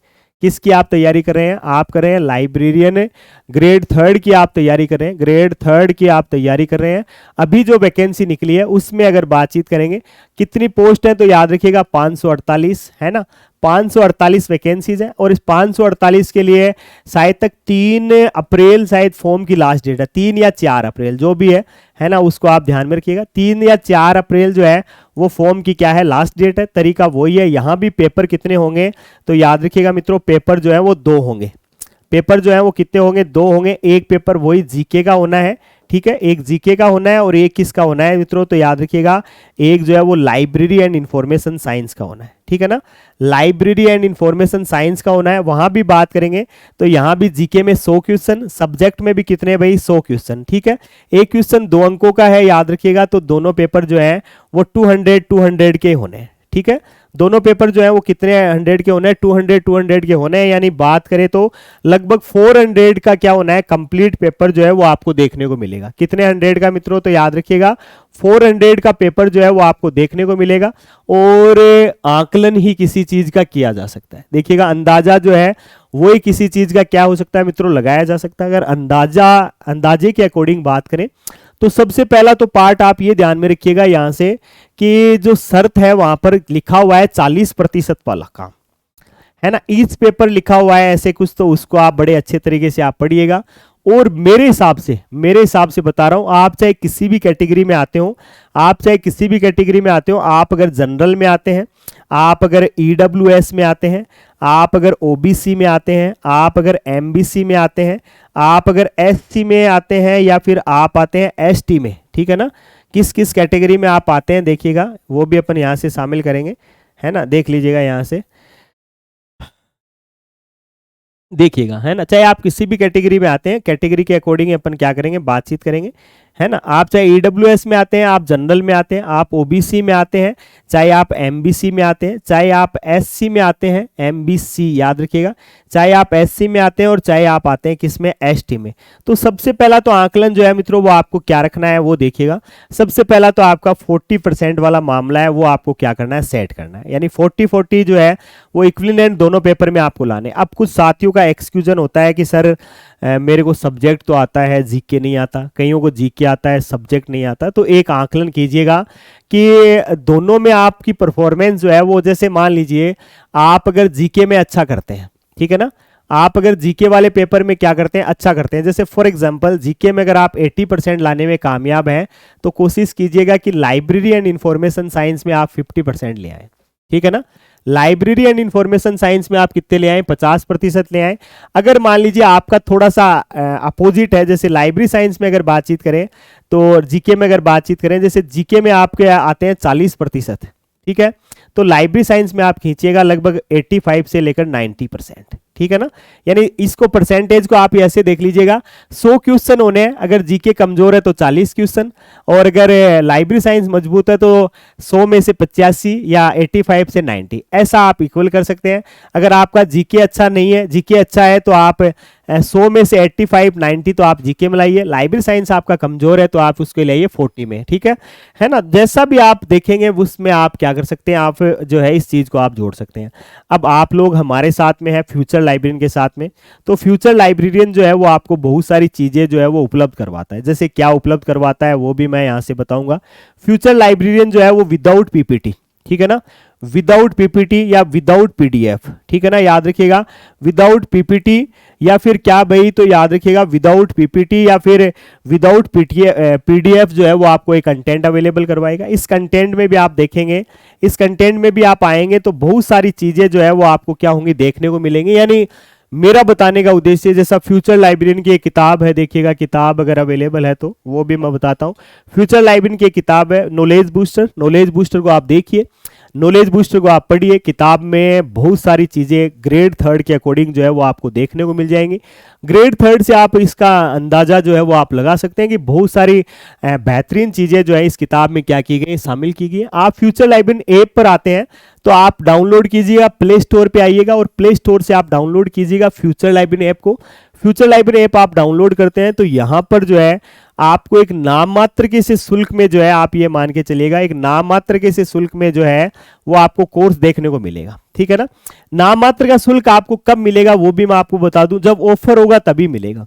किसकी आप तैयारी कर रहे हैं, आप कर रहे हैं लाइब्रेरियन ग्रेड 3 की आप तैयारी कर रहे हैं, ग्रेड 3 की आप तैयारी कर रहे हैं। अभी जो वैकेंसी निकली है उसमें अगर बातचीत करेंगे कितनी पोस्ट है, तो याद रखिएगा 548 है ना, 548 वैकेंसीज है, और इस 548 के लिए शायद तक 3 अप्रैल शायद फॉर्म की लास्ट डेट है, 3 या 4 अप्रैल जो भी है ना, उसको आप ध्यान में रखिएगा। 3 या 4 अप्रैल जो है वो फॉर्म की क्या है, लास्ट डेट है। तरीका वही है, यहाँ भी पेपर कितने होंगे, तो याद रखिएगा मित्रों, पेपर जो है वो 2 होंगे। पेपर जो है वो कितने होंगे, 2 होंगे। एक पेपर वही जीके का होना है, ठीक है, एक जीके का होना है, और एक किसका होना है मित्रों, तो याद रखिएगा एक जो है वो लाइब्रेरी एंड इंफॉर्मेशन साइंस का होना है, ठीक है ना, लाइब्रेरी एंड इंफॉर्मेशन साइंस का होना है। वहां भी बात करेंगे तो यहाँ भी जीके में 100 क्वेश्चन, सब्जेक्ट में भी कितने भाई 100 क्वेश्चन, ठीक है। एक क्वेश्चन 2 अंकों का है, याद रखिएगा। तो दोनों पेपर जो है वो 200 के होने हैं, ठीक है। दोनों पेपर जो है वो कितने 100 के होने हैं, 200 के होने हैं। यानी बात करें तो लगभग 400 का क्या होना है, कंप्लीट पेपर जो है वो आपको देखने को मिलेगा। कितने 100 का मित्रों, तो याद रखिएगा 400 का पेपर जो है वो आपको देखने को मिलेगा। और आकलन ही किसी चीज का किया जा सकता है, देखिएगा अंदाजा जो है वो ही किसी चीज का क्या हो सकता है मित्रों, लगाया जा सकता है। अगर अंदाजे के अकॉर्डिंग बात करें तो सबसे पहला तो पार्ट आप ये ध्यान में रखिएगा यहां से कि जो शर्त है वहां पर लिखा हुआ है 40% वाला काम, है ना, ईच पेपर लिखा हुआ है ऐसे कुछ, तो उसको आप बड़े अच्छे तरीके से आप पढ़िएगा। और मेरे हिसाब से बता रहा हूं, आप चाहे किसी भी कैटेगरी में आते हो, आप अगर जनरल में आते हैं, आप अगर ईडब्ल्यूएस में आते हैं, आप अगर ओबीसी में आते हैं, आप अगर एमबीसी में आते हैं, आप अगर एससी में आते हैं, या फिर आप आते हैं एसटी में, ठीक है ना, किस किस कैटेगरी में आप आते हैं देखिएगा, वो भी अपन यहाँ से शामिल करेंगे, है ना, देख लीजिएगा यहाँ से देखिएगा, है ना। चाहे आप किसी भी कैटेगरी में आते हैं, कैटेगरी के अकॉर्डिंग अपन क्या करेंगे, बातचीत करेंगे, है ना। आप चाहे ईडब्ल्यूएस में आते हैं, आप जनरल में आते हैं, आप ओबीसी में आते हैं, चाहे आप एमबीसी में आते हैं, चाहे आप एससी में आते हैं, एमबीसी याद रखिएगा, चाहे आप एससी में आते हैं, और चाहे आप आते हैं किसमें, एसटी में। तो सबसे पहला तो आकलन जो है मित्रों वो आपको क्या रखना है वो देखिएगा। सबसे पहला तो आपका 40% वाला मामला है वो आपको क्या करना है, सेट करना है। यानी 40-40 जो है वो इक्विवेलेंट दोनों पेपर में आपको लाने। अब कुछ साथियों का एक्सक्यूजन होता है कि सर मेरे को सब्जेक्ट तो आता है, जीके नहीं आता, कईयों को जीके आता है, सब्जेक्ट नहीं आता। तो एक आकलन कीजिएगा कि दोनों में आपकी परफॉर्मेंस जो है वो, जैसे मान लीजिए आप अगर जीके में अच्छा करते हैं, ठीक है ना, आप अगर जीके वाले पेपर में क्या करते हैं, अच्छा करते हैं, जैसे फॉर एग्जांपल जीके में अगर आप 80% लाने में कामयाब हैं, तो कोशिश कीजिएगा कि लाइब्रेरी एंड इंफॉर्मेशन साइंस में आप 50% ले आए, ठीक है ना। लाइब्रेरी एंड इंफॉर्मेशन साइंस में आप कितने ले आए, 50% ले आए। अगर मान लीजिए आपका थोड़ा सा अपोजिट है, जैसे लाइब्रेरी साइंस में अगर बातचीत करें, तो जीके में अगर बातचीत करें, जैसे जीके में आपके आते हैं 40%, ठीक है, तो लाइब्रेरी साइंस में आप खींचिएगा लगभग 85 से लेकर 90%, ठीक है ना। यानी इसको परसेंटेज को आप ऐसे देख लीजिएगा, 100 क्वेश्चन होने हैं, अगर जीके कमजोर है तो 40 क्वेश्चन, और अगर लाइब्रेरी साइंस मजबूत है तो 100 में से 85 या 85 से 90, ऐसा आप इक्वल कर सकते हैं। अगर आपका जीके अच्छा नहीं है, जीके अच्छा है तो आप 100 में से 85 90 तो आप जीके में लाइए। लाइब्रेरी साइंस आपका कमजोर है तो आप उसके लाइए 40 में, ठीक है ना। जैसा भी आप देखेंगे उसमें आप क्या कर सकते हैं, आप जो है इस चीज को आप जोड़ सकते हैं। अब आप लोग हमारे साथ में है फ्यूचर लाइब्रेरियन के साथ में, तो फ्यूचर लाइब्रेरियन जो है वो आपको बहुत सारी चीजें जो है वो उपलब्ध करवाता है। जैसे क्या उपलब्ध करवाता है वो भी मैं यहाँ से बताऊंगा। फ्यूचर लाइब्रेरियन जो है वो विदाउट पीपीटी, ठीक है ना, विदाउट पीपीटी या विदाउट पीडीएफ, ठीक है ना, याद रखिएगा विदाउट पीपीटी या फिर क्या भाई, तो याद रखिएगा विदाउट पीपीटी या फिर विदाउट पीडीएफ जो है वो आपको एक कंटेंट अवेलेबल करवाएगा। इस कंटेंट में भी आप देखेंगे, इस कंटेंट में भी आप आएंगे तो बहुत सारी चीजें जो है वो आपको क्या होंगी, देखने को मिलेंगी। यानी मेरा बताने का उद्देश्य, जैसा फ्यूचर लाइब्रेरियन की एक किताब है, देखिएगा किताब अगर अवेलेबल है तो वो भी मैं बताता हूँ। फ्यूचर लाइब्रेरियन की एक किताब है नॉलेज बूस्टर, नॉलेज बूस्टर को आप देखिए, नॉलेज बूस्टर को आप पढ़िए। किताब में बहुत सारी चीज़ें ग्रेड 3 के अकॉर्डिंग जो है वो आपको देखने को मिल जाएंगी। ग्रेड 3 से आप इसका अंदाज़ा जो है वो आप लगा सकते हैं कि बहुत सारी बेहतरीन चीज़ें जो है इस किताब में क्या की गई, शामिल की गई। आप फ्यूचर लाइब्रेरियन ऐप पर आते हैं तो आप डाउनलोड कीजिएगा, प्ले स्टोर पे आइएगा और प्ले स्टोर से आप डाउनलोड कीजिएगा फ्यूचर लाइब्रेरियन ऐप को। फ्यूचर लाइब्रेरी ऐप आप डाउनलोड करते हैं तो यहाँ पर जो है आपको एक नाम मात्र के से शुल्क में जो है, आप ये मान के चलिएगा एक नाम मात्र के से शुल्क में जो है वो आपको कोर्स देखने को मिलेगा, ठीक है ना। नाम मात्र का शुल्क आपको कब मिलेगा वो भी मैं आपको बता दूं, जब ऑफर होगा तभी मिलेगा।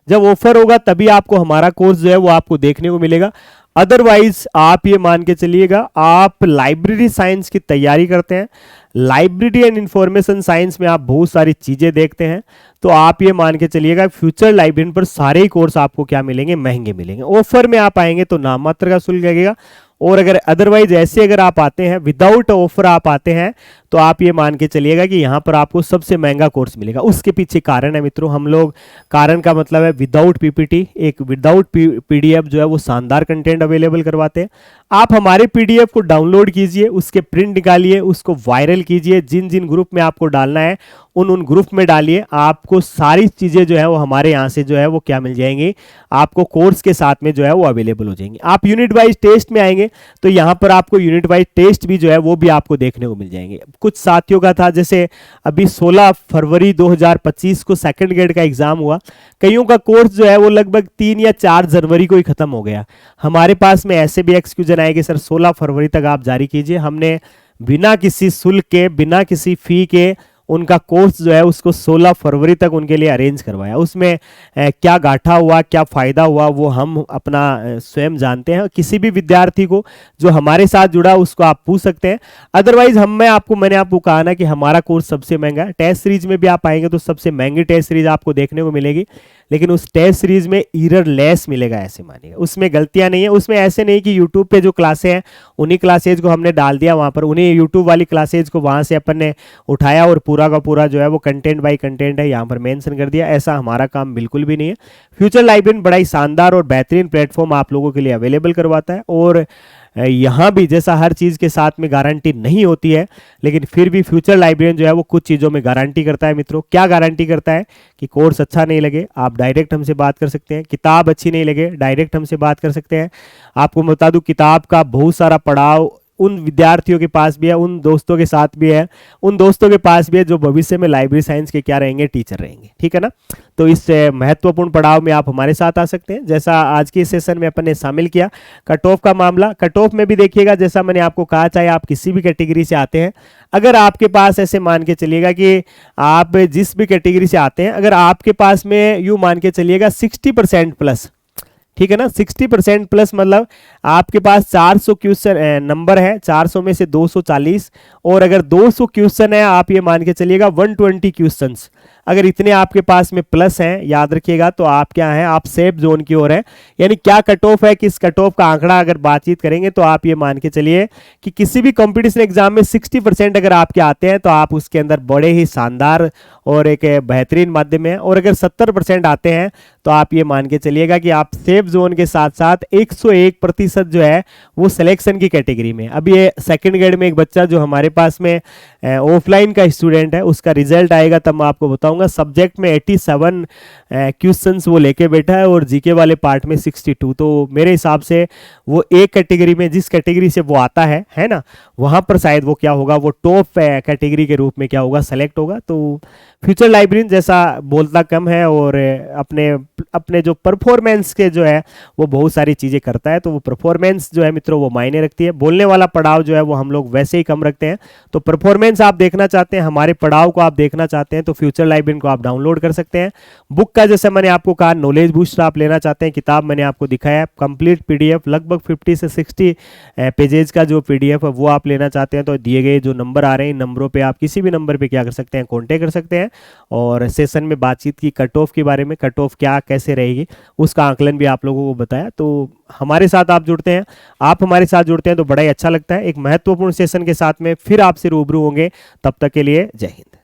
जब ऑफर होगा तभी आपको हमारा कोर्स जो है वो आपको देखने को मिलेगा। अदरवाइज आप ये मान के चलिएगा, आप लाइब्रेरी साइंस की तैयारी करते हैं, लाइब्रेरी एंड इंफॉर्मेशन साइंस में आप बहुत सारी चीजें देखते हैं, तो आप ये मान के चलिएगा फ्यूचर लाइब्रेरियन पर सारे ही कोर्स आपको क्या मिलेंगे, महंगे मिलेंगे। ऑफर में आप आएंगे तो नाम मात्र का शुल्क लगेगा, और अगर अदरवाइज ऐसे अगर आप आते हैं विदाउट ऑफर आप आते हैं तो आप ये मान के चलिएगा कि यहाँ पर आपको सबसे महंगा कोर्स मिलेगा। उसके पीछे कारण है मित्रों, हम लोग कारण का मतलब है विदाउट पीपीटी, एक विदाउट पीडीएफ जो है वो शानदार कंटेंट अवेलेबल करवाते हैं। आप हमारे पीडीएफ को डाउनलोड कीजिए, उसके प्रिंट निकालिए, उसको वायरल कीजिए, जिन जिन ग्रुप में आपको डालना है उन ग्रुप में डालिए, आपको सारी चीज़ें जो है वो हमारे यहाँ से जो है वो क्या मिल जाएंगी, आपको कोर्स के साथ में जो है वो अवेलेबल हो जाएंगे। आप यूनिट वाइज टेस्ट में आएंगे तो यहाँ पर आपको यूनिट वाइज टेस्ट भी जो है वो भी आपको देखने को मिल जाएंगे। कुछ साथियों का था, जैसे अभी 16 फरवरी 2025 को सेकंड ग्रेड का एग्जाम हुआ, कईयों का कोर्स जो है वो लगभग 3 या 4 जनवरी को ही खत्म हो गया। हमारे पास में ऐसे भी एक्सक्यूजन आएंगे, सर 16 फरवरी तक आप जारी कीजिए। हमने बिना किसी शुल्क के, बिना किसी फी के उनका कोर्स जो है उसको 16 फरवरी तक उनके लिए अरेंज करवाया। उसमें क्या घाटा हुआ, क्या फ़ायदा हुआ, वो हम अपना स्वयं जानते हैं। किसी भी विद्यार्थी को जो हमारे साथ जुड़ा उसको आप पूछ सकते हैं। अदरवाइज मैंने आपको कहा ना कि हमारा कोर्स सबसे महंगा है। टेस्ट सीरीज में भी आप आएंगे तो सबसे महंगी टेस्ट सीरीज आपको देखने को मिलेगी, लेकिन उस टेस्ट सीरीज में एरर लेस मिलेगा, ऐसे मानिएगा। उसमें गलतियां नहीं है, उसमें ऐसे नहीं कि यूट्यूब पे जो क्लासें हैं उन्हीं क्लासेज को हमने डाल दिया वहां पर, उन्हीं यूट्यूब वाली क्लासेज को वहां से अपन ने उठाया और पूरा का पूरा जो है वो कंटेंट बाय कंटेंट है यहाँ पर मेंशन कर दिया। ऐसा हमारा काम बिल्कुल भी नहीं है। फ्यूचर लाइब्रेरियन बड़ा ही शानदार और बेहतरीन प्लेटफॉर्म आप लोगों के लिए अवेलेबल करवाता है, और यहाँ भी जैसा हर चीज़ के साथ में गारंटी नहीं होती है, लेकिन फिर भी फ्यूचर लाइब्रेरियन जो है वो कुछ चीज़ों में गारंटी करता है। मित्रों, क्या गारंटी करता है कि कोर्स अच्छा नहीं लगे आप डायरेक्ट हमसे बात कर सकते हैं, किताब अच्छी नहीं लगे डायरेक्ट हमसे बात कर सकते हैं। आपको बता दूं किताब का बहुत सारा पड़ाव उन विद्यार्थियों के पास भी है, उन दोस्तों के साथ भी है, उन दोस्तों के पास भी है जो भविष्य में लाइब्रेरी साइंस के क्या रहेंगे, टीचर रहेंगे, ठीक है ना। तो इस महत्वपूर्ण पड़ाव में आप हमारे साथ आ सकते हैं। जैसा आज के सेशन में अपन ने शामिल किया कट ऑफ का मामला, कट ऑफ में भी देखिएगा जैसा मैंने आपको कहा, चाहे आप किसी भी कैटेगरी से आते हैं, अगर आपके पास ऐसे मान के चलिएगा कि आप जिस भी कैटेगरी से आते हैं, अगर आपके पास में यूँ मान के चलिएगा 60% प्लस, ठीक है ना, 60% प्लस मतलब आपके पास 400 क्वेश्चन नंबर है, 400 में से 240, और अगर 200 क्वेश्चन है आप ये मान के चलिएगा 120 क्वेश्चंस, अगर इतने आपके पास में प्लस हैं, याद रखिएगा, तो आप क्या हैं, आप सेफ जोन की ओर है। यानी क्या कट ऑफ है, किस कट ऑफ का आंकड़ा अगर बातचीत करेंगे तो आप ये मान के चलिए कि किसी भी कंपटीशन एग्जाम में 60% अगर आपके आते हैं तो आप उसके अंदर बड़े ही शानदार और एक बेहतरीन माध्यम है, और अगर 70% आते हैं तो आप ये मान के चलिएगा कि आप सेफ जोन के साथ साथ 101% जो है वो सिलेक्शन की कैटेगरी में। अब ये सेकंड ग्रेड में एक बच्चा जो हमारे पास में ऑफलाइन का स्टूडेंट है, उसका रिजल्ट आएगा तब मैं आपको बताऊंगा बताऊंगा। सब्जेक्ट में 87 क्वेश्चंस वो लेके बैठा है और जीके वाले पार्ट में 62। तो मेरे हिसाब से वो एक कैटेगरी में, जिस कैटेगरी से वो आता है ना, वहां पर शायद वो क्या होगा, वो टॉप कैटेगरी के रूप में क्या होगा, सेलेक्ट होगा। तो फ्यूचर लाइब्रेरियन जैसा बोलता कम है और अपने अपने जो परफॉर्मेंस के जो है वो बहुत सारी चीज़ें करता है। तो वो परफॉर्मेंस जो है मित्रों वो मायने रखती है। बोलने वाला पड़ाव जो है वो हम लोग वैसे ही कम रखते हैं। तो परफॉर्मेंस आप देखना चाहते हैं, हमारे पड़ाव को आप देखना चाहते हैं, तो फ्यूचर लाइब्रेरियन को आप डाउनलोड कर सकते हैं। बुक का जैसे मैंने आपको कहा, नॉलेज बूस्टर आप लेना चाहते हैं, किताब मैंने आपको दिखाया कंप्लीट पीडीएफ, लगभग 50 से 60 पेजेज का जो पीडीएफ है वो आप लेना चाहते हैं, तो दिए गए जो नंबर आ रहे हैं इन नंबरों पे आप किसी भी नंबर पे क्या कर सकते हैं, कॉन्टेक्ट कर सकते हैं। और सेशन में बातचीत की कट ऑफ के बारे में, कट ऑफ क्या कैसे रहेगी उसका आंकलन भी आप लोगों को बताया। तो हमारे साथ आप जुड़ते हैं, आप हमारे साथ जुड़ते हैं तो बड़ा ही अच्छा लगता है। एक महत्वपूर्ण सेशन के साथ में फिर आपसे रूबरू होंगे, तब तक के लिए जय हिंद।